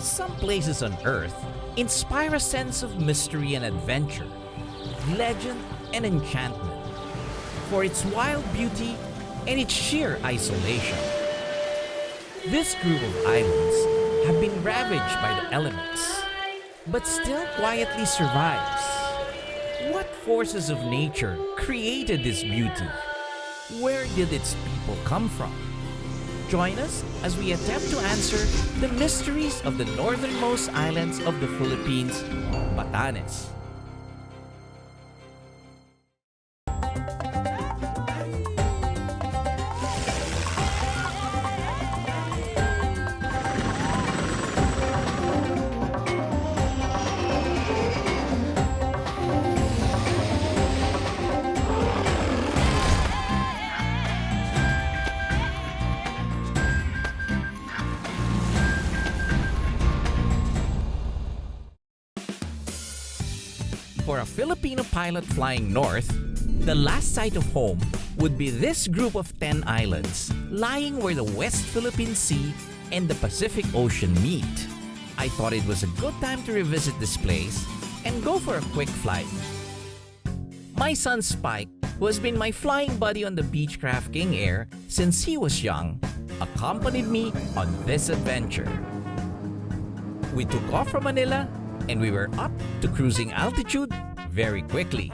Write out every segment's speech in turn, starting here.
Some places on Earth inspire a sense of mystery and adventure, legend and enchantment, for its wild beauty and its sheer isolation. This group of islands have been ravaged by the elements, but still quietly survives. What forces of nature created this beauty? Where did its people come from? Join us as we attempt to answer the mysteries of the northernmost islands of the Philippines, Batanes. For a Filipino pilot flying north, the last sight of home would be this group of 10 islands lying where the West Philippine Sea and the Pacific Ocean meet. I thought it was a good time to revisit this place and go for a quick flight. My son Spike, who has been my flying buddy on the Beechcraft King Air since he was young, accompanied me on this adventure. We took off from Manila and we were up to cruising altitude very quickly.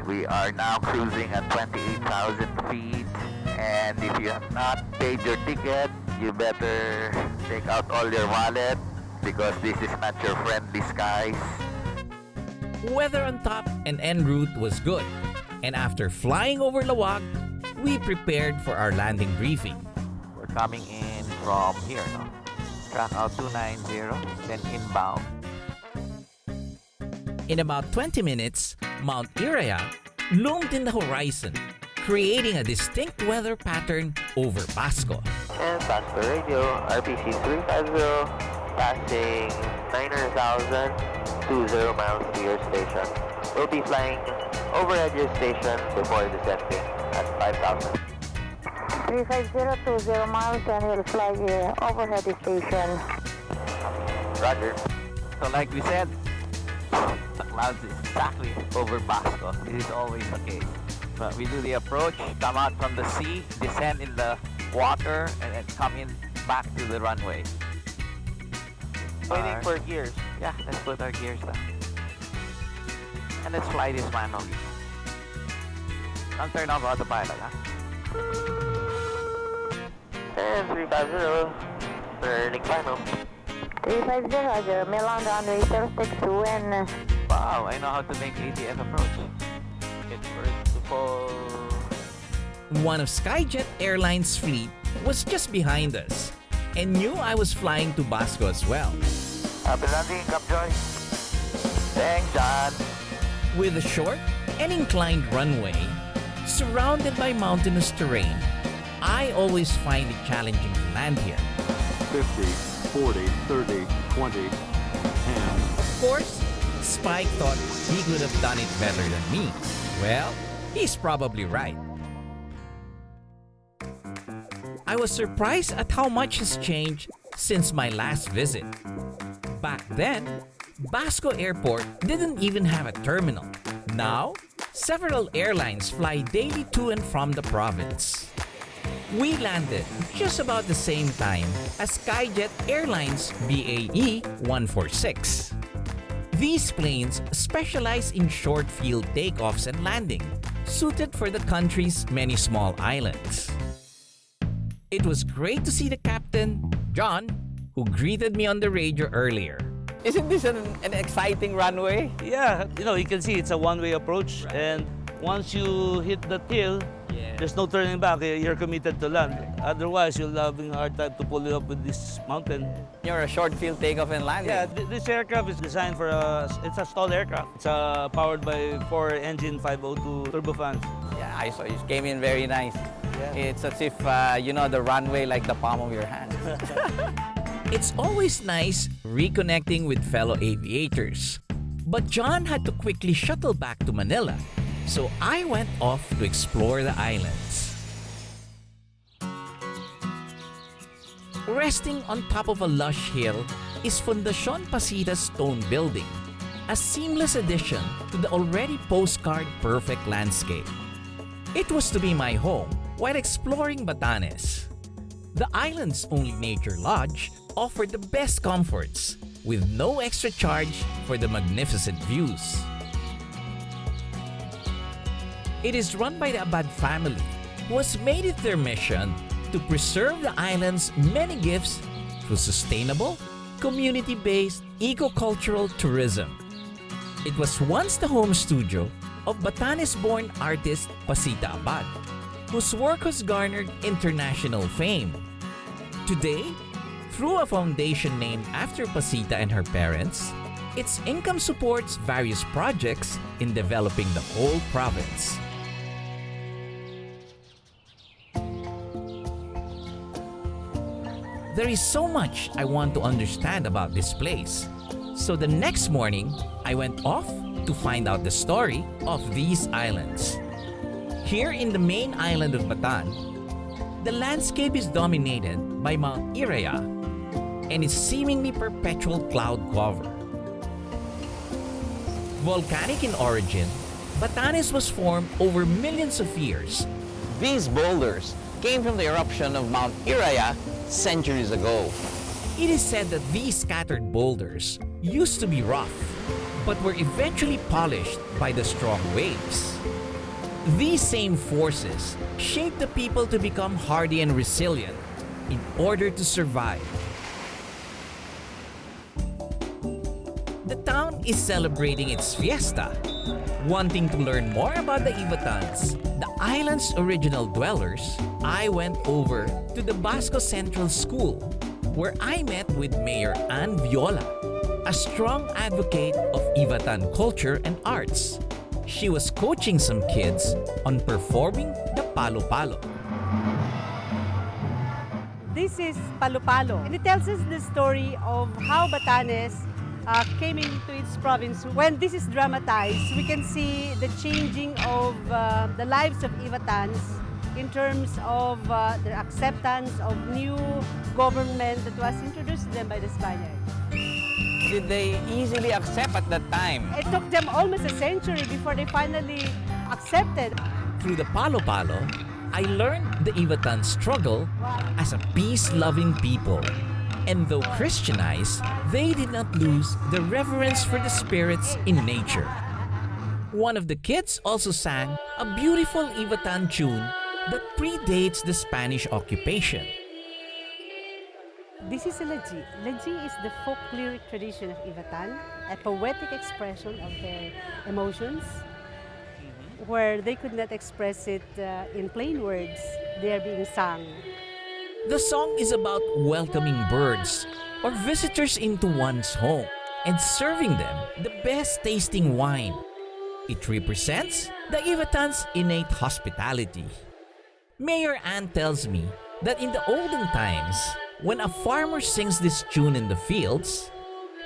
We are now cruising at 28,000 feet, and if you have not paid your ticket, you better take out all your wallet because this is not your friendly skies. Weather on top and en route was good, and after flying over Lawag, we prepared for our landing briefing. We're coming in from here, no? Track out 290, then inbound. In about 20 minutes, Mount Iraya loomed in the horizon, creating a distinct weather pattern over Basco. And Basco Radio, RPC 350, passing 900,000, 20 miles to your station. We'll be flying overhead your station before descending at 5,000. 350, 20 miles, and we'll fly overhead the station. Roger. So like we said, the clouds is exactly over Basco. This is always the case. But we do the approach, come out from the sea, descend in the water, and then come in back to the runway. Waiting for gears. Yeah, let's put our gears down. And let's fly this manually. Don't turn off autopilot, huh? And 350, turning final. 350, Roger. Milan runway 062 and... Wow, I know how to make ATF approach. It first to fall. One of Skyjet Airlines' fleet was just behind us and knew I was flying to Basco as well. Happy landing, Capjoy. Thanks, John. With a short and inclined runway, surrounded by mountainous terrain, I always find it challenging to land here. 50, 40, 30, 20, 10. Of course, Spike thought he could have done it better than me. Well, he's probably right. I was surprised at how much has changed since my last visit. Back then, Basco Airport didn't even have a terminal. Now, several airlines fly daily to and from the province. We landed just about the same time as Skyjet Airlines BAE 146. These planes specialize in short field takeoffs and landing, suited for the country's many small islands. It was great to see the captain, John, who greeted me on the radio earlier. Isn't this an exciting runway? Yeah, you can see it's a one-way approach, and once you hit the tail, there's no turning back. You're committed to land. Otherwise, you'll having a hard time to pull it up with this mountain. You're a short field takeoff and landing. Yeah, this aircraft is designed for it's a stall aircraft. It's powered by 4-engine 502 turbofans. Yeah, I saw you came in very nice. Yeah. It's as if you know the runway like the palm of your hand. It's always nice reconnecting with fellow aviators. But John had to quickly shuttle back to Manila, so I went off to explore the islands. Resting on top of a lush hill is Fundacion Pacita's stone building, a seamless addition to the already postcard-perfect landscape. It was to be my home while exploring Batanes. The island's only nature lodge offered the best comforts with no extra charge for the magnificent views. It is run by the Abad family, who has made it their mission to preserve the island's many gifts through sustainable, community-based, eco-cultural tourism. It was once the home studio of Batanes-born artist Pacita Abad, whose work has garnered international fame. Today, through a foundation named after Pacita and her parents, its income supports various projects in developing the whole province. There is so much I want to understand about this place. So the next morning, I went off to find out the story of these islands. Here in the main island of Batan, the landscape is dominated by Mount Iraya and its seemingly perpetual cloud cover. Volcanic in origin, Batanes was formed over millions of years. These boulders came from the eruption of Mount Iraya centuries ago. It is said that these scattered boulders used to be rough, but were eventually polished by the strong waves. These same forces shaped the people to become hardy and resilient in order to survive. The town is celebrating its fiesta. Wanting to learn more about the Ivatans, the island's original dwellers, I went over to the Basco Central School, where I met with Mayor Ann Viola, a strong advocate of Ivatan culture and arts. She was coaching some kids on performing the Palo Palo. This is Palo Palo, and it tells us the story of how Batanes came into its province. When this is dramatized, we can see the changing of the lives of Ivatans in terms of their acceptance of new government that was introduced to them by the Spaniards. Did they easily accept at that time? It took them almost a century before they finally accepted. Through the Palo Palo, I learned the Ivatan struggle as a peace-loving people. And though Christianized, they did not lose the reverence for the spirits in nature. One of the kids also sang a beautiful Ivatan tune that predates the Spanish occupation. This is a laji. Laji is the folk lyric tradition of Ivatan, a poetic expression of their emotions, where they could not express it in plain words. They are being sung. The song is about welcoming birds or visitors into one's home and serving them the best tasting wine. It represents the Ivatans' innate hospitality. Mayor Ann tells me that in the olden times, when a farmer sings this tune in the fields,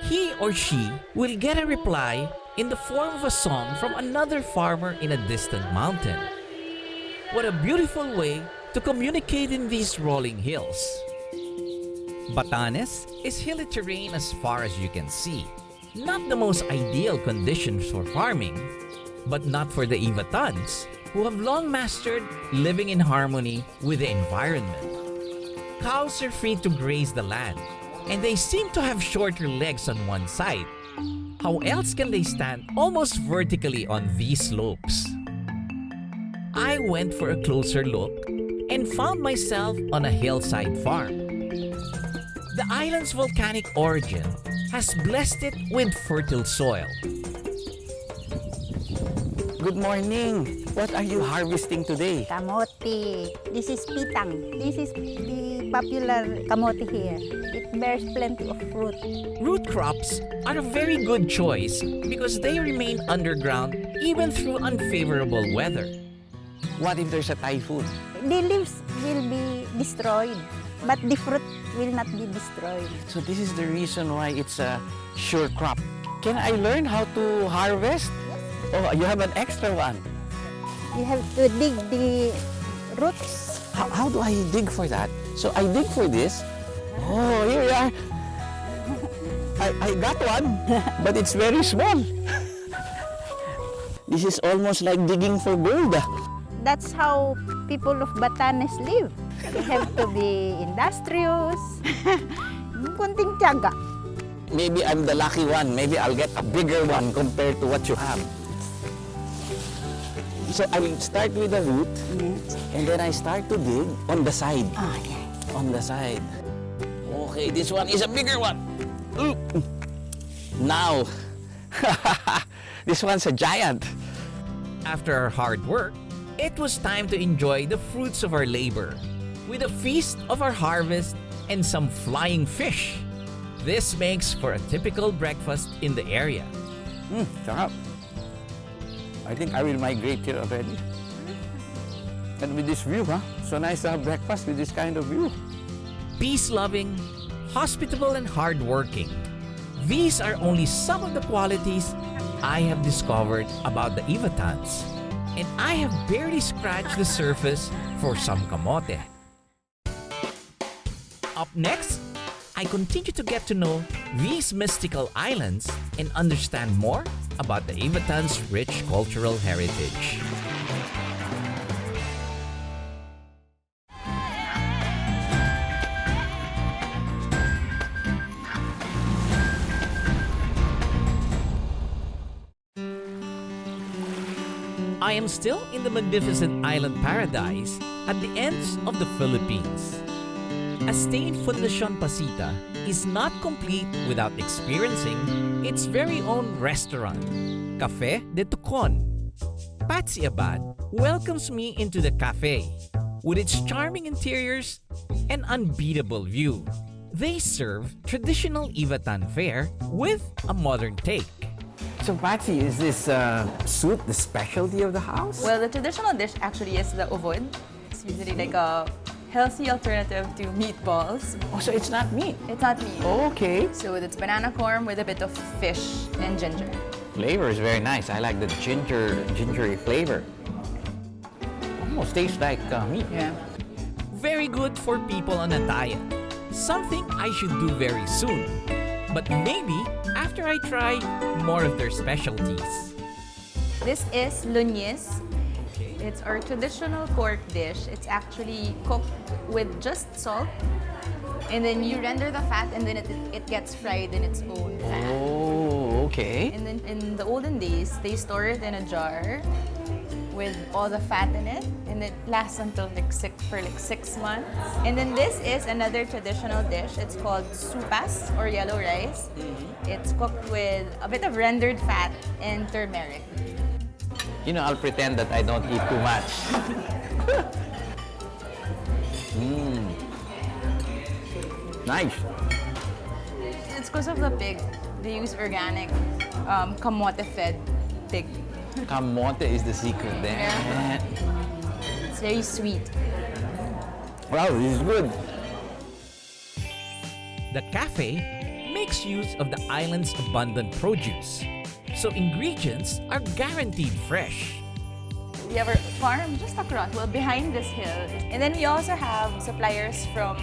he or she will get a reply in the form of a song from another farmer in a distant mountain. What a beautiful way to communicate in these rolling hills. Batanes is hilly terrain as far as you can see. Not the most ideal conditions for farming, but not for the Ivatans, who have long mastered living in harmony with the environment. Cows are free to graze the land, and they seem to have shorter legs on one side. How else can they stand almost vertically on these slopes? I went for a closer look and found myself on a hillside farm. The island's volcanic origin has blessed it with fertile soil. Good morning. What are you harvesting today? Kamote. This is pitang. This is the popular kamote here. It bears plenty of fruit. Root crops are a very good choice because they remain underground even through unfavorable weather. What if there's a typhoon? The leaves will be destroyed, but the fruit will not be destroyed. So this is the reason why it's a sure crop. Can I learn how to harvest? Oh, you have an extra one. You have to dig the roots. How do I dig for that? So I dig for this, Oh, here we are. I got one, but it's very small. This is almost like digging for gold. That's how people of Batanes live. They have to be industrious. Kunting tiyaga. Maybe I'm the lucky one. Maybe I'll get a bigger one compared to what you have. So I will start with the root, and then I start to dig on the side. Oh, yeah. On the side. Okay, this one is a bigger one. Ooh. Now, this one's a giant. After our hard work, it was time to enjoy the fruits of our labor with a feast of our harvest and some flying fish. This makes for a typical breakfast in the area. Sarap. I think I will migrate here already. And with this view, so nice to have breakfast with this kind of view. Peace-loving, hospitable, and hardworking. These are only some of the qualities I have discovered about the Ivatans, and I have barely scratched the surface for some kamote. Up next, I continue to get to know these mystical islands and understand more about the Ivatans' rich cultural heritage. I am still in the magnificent island paradise at the ends of the Philippines. A stay in Fundacion Pacita is not complete without experiencing its very own restaurant, Cafe de Tucon. Patsy Abad welcomes me into the cafe with its charming interiors and unbeatable view. They serve traditional Ivatan fare with a modern take. So Patsy, is this soup the specialty of the house? Well, the traditional dish actually is the uvod. It's usually like a healthy alternative to meatballs. Oh, so it's not meat? It's not meat. Oh, okay. So it's banana corn with a bit of fish and ginger. Flavor is very nice. I like the gingery flavor. Almost tastes like meat. Yeah. Very good for people on a diet. Something I should do very soon. But maybe after I try more of their specialties. This is lunyes. It's our traditional pork dish. It's actually cooked with just salt. And then you render the fat and then it gets fried in its own fat. Oh, okay. And then in the olden days, they store it in a jar with all the fat in it, and it lasts until for 6 months. And then this is another traditional dish. It's called supas or yellow rice. It's cooked with a bit of rendered fat and turmeric. You know, I'll pretend that I don't eat too much. Nice. It's because of the pig. They use organic, kamote-fed pig. Kamote is the secret there. Yeah. It's very sweet. Wow, this is good. The cafe makes use of the island's abundant produce, so ingredients are guaranteed fresh. We have our farm just across, well, behind this hill. And then we also have suppliers from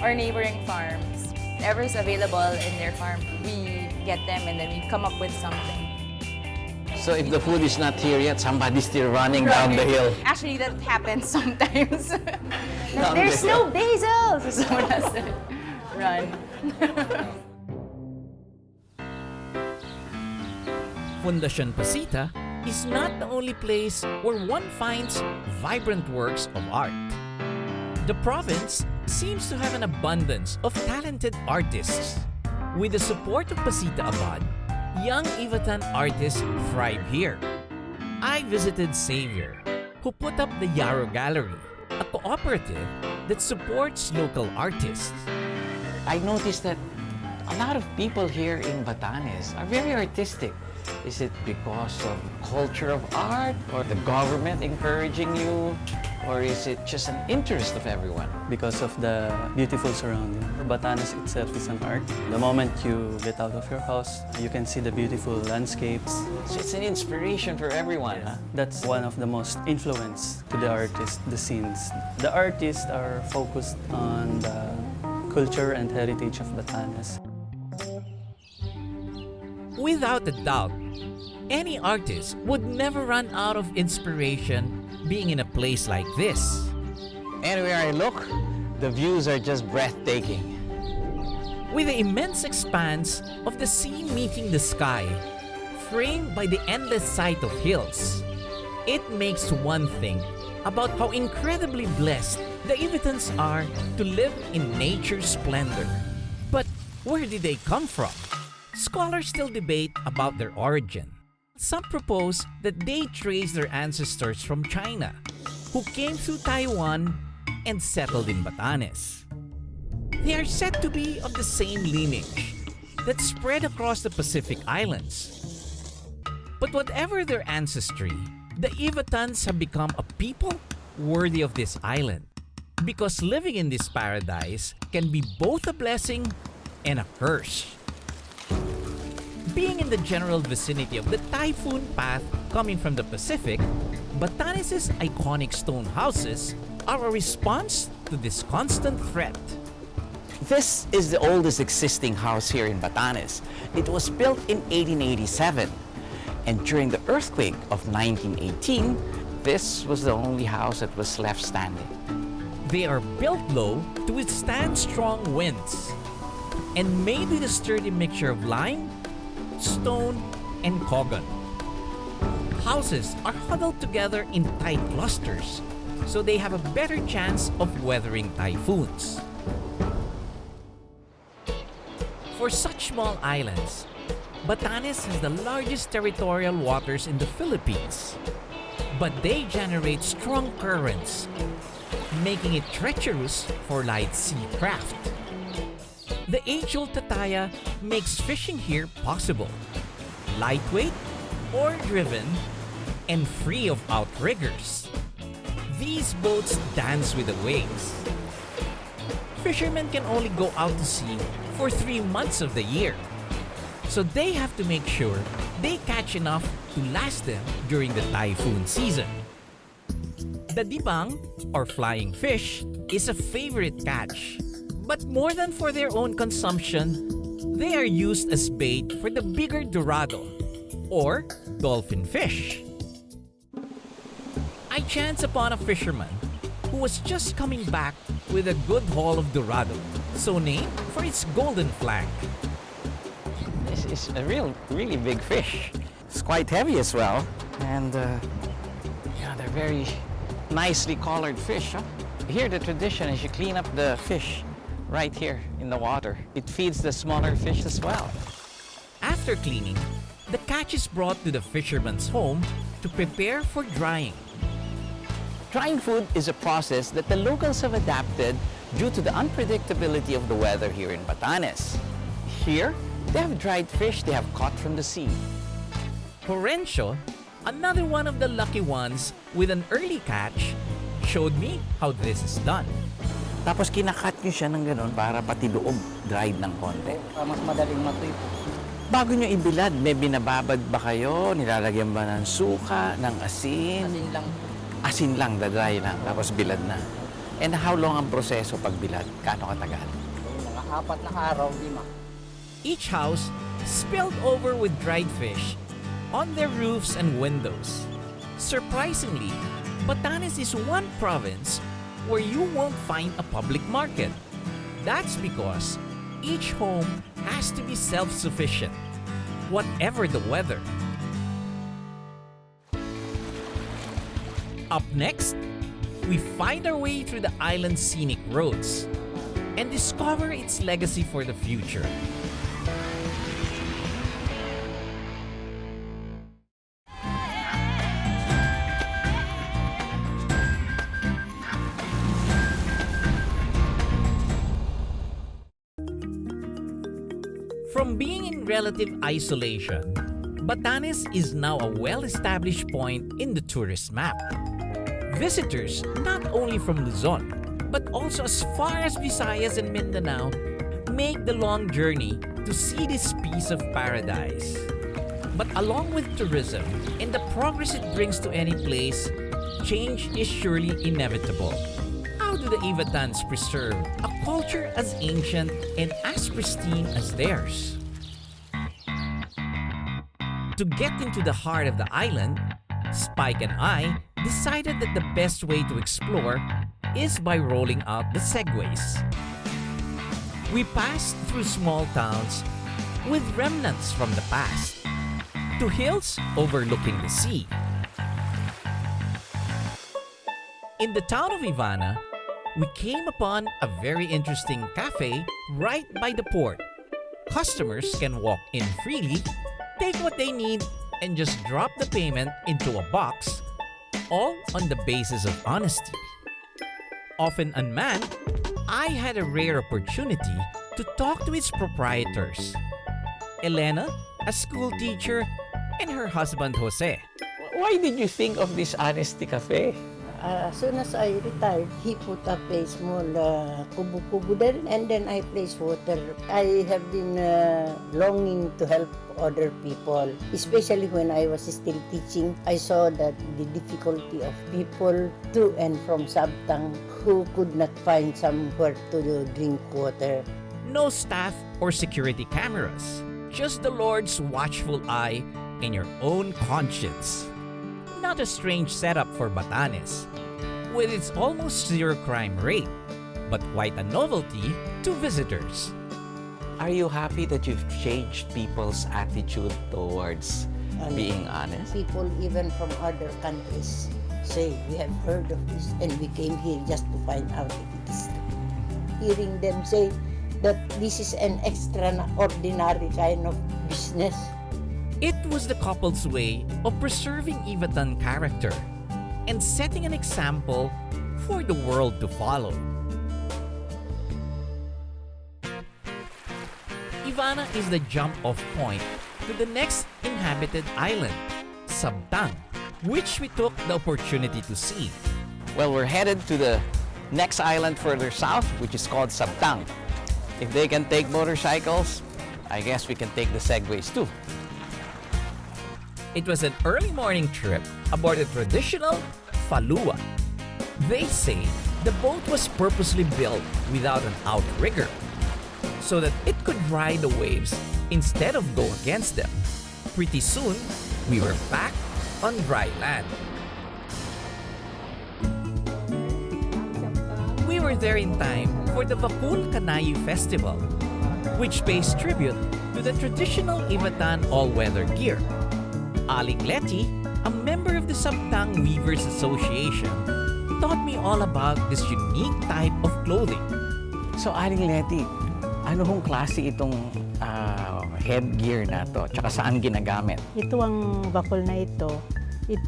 our neighboring farms. Whatever's available in their farm, we get them and then we come up with something. So if the food is not here yet, somebody's still running down the hill. Actually, that happens sometimes. There's no basil! So someone has to run. Fundacion Pacita is not the only place where one finds vibrant works of art. The province seems to have an abundance of talented artists. With the support of Pacita Abad, young Ivatan artists thrive here. I visited Xavier, who put up the Yarrow Gallery, a cooperative that supports local artists. I noticed that a lot of people here in Batanes are very artistic. Is it because of culture of art or the government encouraging you? Or is it just an interest of everyone? Because of the beautiful surrounding. Batanes itself is an art. The moment you get out of your house, you can see the beautiful landscapes. So it's an inspiration for everyone, huh? That's one of the most influence to the artist, the scenes. The artists are focused on the culture and heritage of Batanes. Without a doubt, any artist would never run out of inspiration being in a place like this. Anywhere I look, the views are just breathtaking. With the immense expanse of the sea meeting the sky, framed by the endless sight of hills, it makes one think about how incredibly blessed the Ivitans are to live in nature's splendor. But where did they come from? Scholars still debate about their origin. Some propose that they trace their ancestors from China, who came through Taiwan and settled in Batanes. They are said to be of the same lineage that spread across the Pacific Islands. But whatever their ancestry, the Ivitans have become a people worthy of this island, because living in this paradise can be both a blessing and a curse. Being in the general vicinity of the typhoon path coming from the Pacific, Batanes' iconic stone houses are a response to this constant threat. This is the oldest existing house here in Batanes. It was built in 1887. And during the earthquake of 1918, this was the only house that was left standing. They are built low to withstand strong winds and made with a sturdy mixture of lime, stone, and cogon. Houses are huddled together in tight clusters, so they have a better chance of weathering typhoons. For such small islands, Batanes has the largest territorial waters in the Philippines, but they generate strong currents, making it treacherous for light sea craft. The age-old tataya makes fishing here possible, lightweight, oar-driven, and free of outriggers. These boats dance with the waves. Fishermen can only go out to sea for 3 months of the year, so they have to make sure they catch enough to last them during the typhoon season. The dibang, or flying fish, is a favorite catch. But more than for their own consumption, they are used as bait for the bigger dorado, or dolphin fish. I chanced upon a fisherman who was just coming back with a good haul of dorado, so named for its golden flank. This is a really big fish. It's quite heavy as well. And yeah, they're very nicely colored fish. Huh? Here the tradition is you clean up the fish right here in the water. It feeds the smaller fish as well. After cleaning, the catch is brought to the fisherman's home to prepare for drying. Drying food is a process that the locals have adapted due to the unpredictability of the weather here in Batanes. Here, they have dried fish they have caught from the sea. Horencio, another one of the lucky ones with an early catch, showed me how this is done. Tapos kinakat nyo siya ng ganun para pati loob dried ng konti. Mas madaling matuyo. Bago nyo ibilad, may binababad ba kayo? Nilalagyan ba ng suka, ng asin? Asin lang. Asin lang, dry lang, tapos bilad na. And how long ang proseso pag bilad? Kano katagal? Mga 4 na araw, 5. Each house spilled over with dried fish on their roofs and windows. Surprisingly, Batanes is one province where you won't find a public market. That's because each home has to be self-sufficient, whatever the weather. Up next, we find our way through the island's scenic roads and discover its legacy for the future. From being in relative isolation, Batanes is now a well-established point in the tourist map. Visitors, not only from Luzon, but also as far as Visayas and Mindanao, make the long journey to see this piece of paradise. But along with tourism and the progress it brings to any place, change is surely inevitable. How do the Ivatans preserve a culture as ancient and as pristine as theirs? To get into the heart of the island, Spike and I decided that the best way to explore is by rolling out the segways. We passed through small towns with remnants from the past, to hills overlooking the sea. In the town of Ivana, we came upon a very interesting cafe right by the port. Customers can walk in freely, take what they need, and just drop the payment into a box, all on the basis of honesty. Often unmanned, I had a rare opportunity to talk to its proprietors, Elena, a school teacher, and her husband Jose. Why did you think of this Honesty Cafe? As soon as I retired, he put up a small kubo-kubo there, and then I placed water. I have been longing to help other people, especially when I was still teaching. I saw that the difficulty of people to and from Subtang who could not find somewhere to drink water. No staff or security cameras, just the Lord's watchful eye and your own conscience. Not a strange setup for Batanes, with its almost zero crime rate, but quite a novelty to visitors. Are you happy that you've changed people's attitude towards being honest? People even from other countries say, we have heard of this and we came here just to find out if it is true. Hearing them say that this is an extraordinary kind of business. It was the couple's way of preserving Ivatan character and setting an example for the world to follow. Ivana is the jump-off point to the next inhabited island, Subtang, which we took the opportunity to see. Well, we're headed to the next island further south, which is called Subtang. If they can take motorcycles, I guess we can take the segways too. It was an early morning trip aboard a traditional falua. They say the boat was purposely built without an outrigger so that it could ride the waves instead of go against them. Pretty soon, we were back on dry land. We were there in time for the Vakul Kanayu Festival, which pays tribute to the traditional Ivatan all-weather gear. Aling Leti, a member of the Subtang Weavers Association, taught me all about this unique type of clothing. So, Aling Leti, ano hong klase itong headgear na to? Tsaka saan ginagamit? Ito ang bakol na ito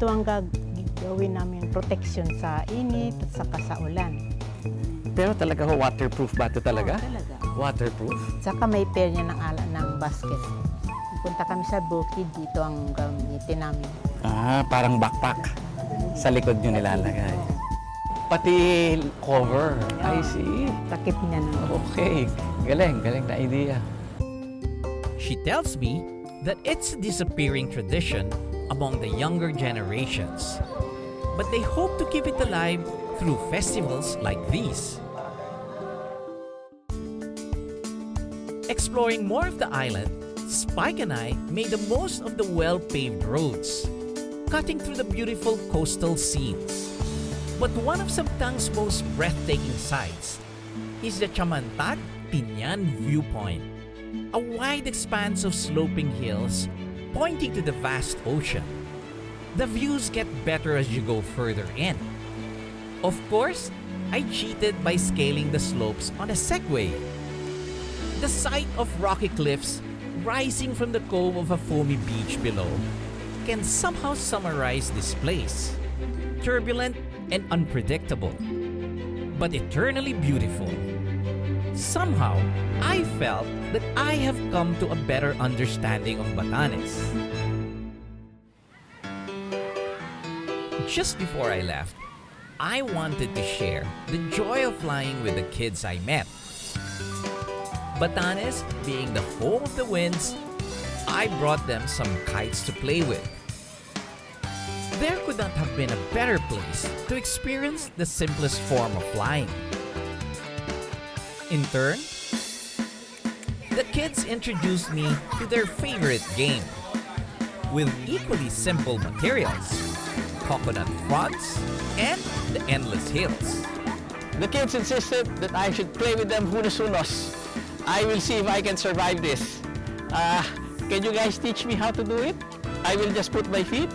ang gagawin namin protection sa init at saka sa ulan. Pero talaga ho, waterproof ba ito talaga? Oo, talaga. Waterproof? Saka may pair niya ng ala ng basket. Punta kami sa bukid, dito ang gamitin namin. Parang backpack. Sa likod nyo nilalagay. Pati cover. I see. Takip niya na. Okay. Galing na idea. She tells me that it's a disappearing tradition among the younger generations, but they hope to keep it alive through festivals like these. Exploring more of the island, Spike and I made the most of the well-paved roads, cutting through the beautiful coastal scenes. But one of Subtang's most breathtaking sights is the Chamantad Point viewpoint, a wide expanse of sloping hills pointing to the vast ocean. The views get better as you go further in. Of course, I cheated by scaling the slopes on a Segway. The sight of rocky cliffs rising from the cove of a foamy beach below can somehow summarize this place. Turbulent and unpredictable, but eternally beautiful. Somehow, I felt that I have come to a better understanding of Batanes. Just before I left, I wanted to share the joy of flying with the kids I met. Batanes being the home of the winds, I brought them some kites to play with. There could not have been a better place to experience the simplest form of flying. In turn, the kids introduced me to their favorite game with equally simple materials, coconut fronts, and the endless hills. The kids insisted that I should play with them hunos-hunos. I will see if I can survive this. Can you guys teach me how to do it? I will just put my feet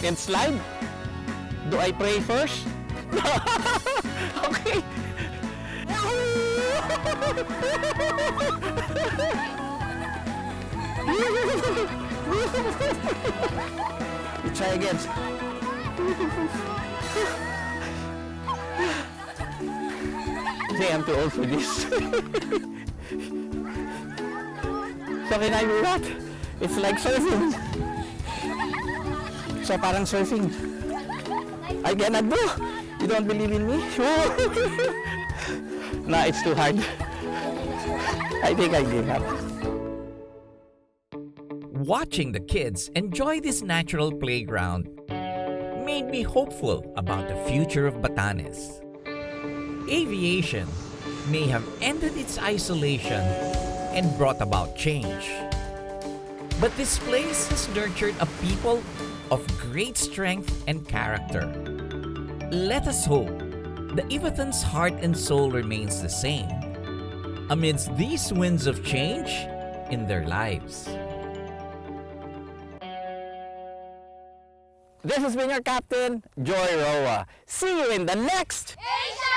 and slide. Do I pray first? Okay. Try again. I am too old for this. So can I do that? It's like surfing. So parang surfing. I cannot do. You don't believe in me? Nah, it's too hard. I think I give up. Watching the kids enjoy this natural playground made me hopeful about the future of Batanes. Aviation may have ended its isolation and brought about change. But this place has nurtured a people of great strength and character. Let us hope the Ivatan's heart and soul remains the same amidst these winds of change in their lives. This has been your captain, Joy Roa. See you in the next Asia